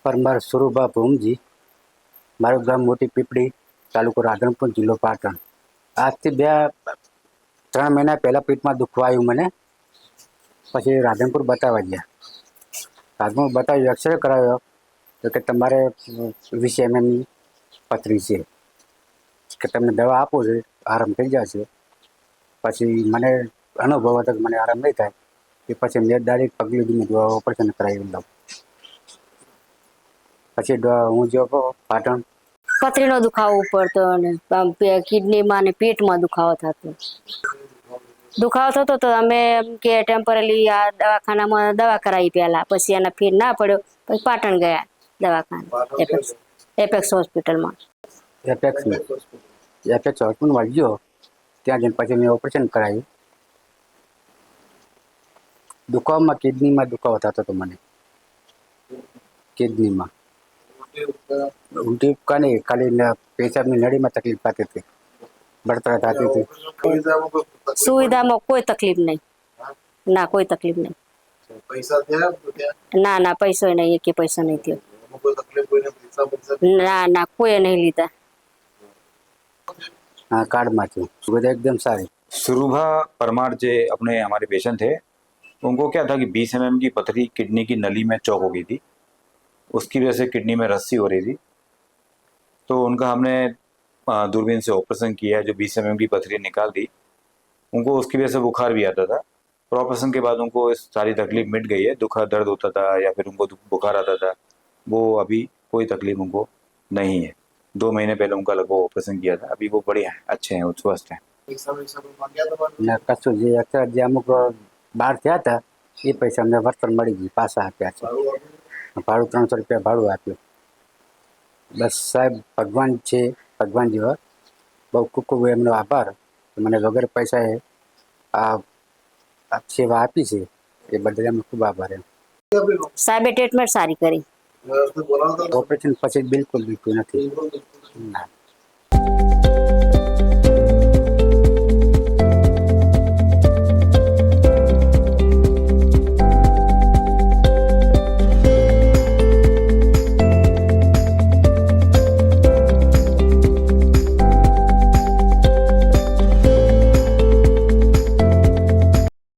પરમાર સુરુભા ભૂમજી, મારું ગામ મોટી પીપળી, તાલુકો રાધનપુર, જિલ્લો પાટણ. આજથી 2-3 મહિના પહેલાં પેટમાં દુખવા આવ્યું મને. પછી રાધનપુર બતાવવા ગયા. રાધનપુર બતાવ્યું, એક્સરે કરાવ્યો તો કે તમારે 20 mm પથરી છે, કે તમને દવા આપો છે, આરામ થઈ જશે. પછી મને અનુભવ હતો કે મને આરામ નહીં થાય, એ પછી મેં ડાયરેક્ટ પગલી દીધી ઓપરેશન કરાવી દઉં. પછી હું જો પાટણ પથરીનો દુખાવો ઉપડતો અને કિડનીમાં ને પેટમાં દુખાવો થતો. દુખાવો થતો તો અમે એમ કે ટેમ્પરરી આ દવાખાનામાં દવા કરાવી પહેલા, પછી એના ફેર ના પડ્યો, પછી પાટણ ગયા દવાખાને, એપેક્સ હોસ્પિટલમાં. એપેક્સ હોસ્પિટલમાં ગયો, ત્યાં જઈને પછી મેં ઓપરેશન કરાવ્યું. દુખાવામાં કિડનીમાં દુખાવો થતો હતો મને, કિડનીમાં. ઉલટી ઉપકા નહીં, ખાલી પેશાબની નળીમાં તકલીફ થતી હતી, બળતરા થતી હતી. સુવિધામાં કોઈ તકલીફ નહીં, ના કોઈ તકલીફ નહીં. ના ના પૈસો નહીં, એકે પૈસો નહીં થયો. ના ના કોઈ નહીં લીધા. हाँ कार्ड में थी, सुविधा एकदम सारी। सुरुभा परमार जे अपने हमारे पेशेंट थे, उनको क्या था कि 20 mm की पथरी किडनी की नली में चौक हो गई थी, उसकी वजह से किडनी में रस्सी हो रही थी। तो उनका हमने दूरबीन से ऑपरेशन किया, जो 20 mm की पथरी निकाल दी। उनको उसकी वजह से बुखार भी आता था, और ऑपरेशन के बाद उनको इस सारी तकलीफ मिट गई है। दुखा दर्द होता था या फिर उनको बुखार आता था, वो अभी कोई तकलीफ उनको नहीं है। 2 महीने पहले उनका लगभग ऑपरेशन किया था, अभी वो बढ़िया है, अच्छे हैं, स्वस्थ हैं। कशुं जे अक्षर जे अमुक बहार थया था ए पैसा अમને વળતર મળી ગયું, પાછા આપ્યા છે. ભાડું 300 રૂપિયા ભાડું આપ્યું. બસ સાહેબ ભગવાન છે, ભગવાન જેવા. બહુ ખૂબ ખૂબ એમનો આભાર. મને વગર પૈસાએ આ સેવા આપી છે, એ બદલ એમનો ખૂબ આભાર. સાહેબે ટ્રીટમેન્ટ સારી કરી. ઓપરેશન પછી બિલકુલ નથી. ના.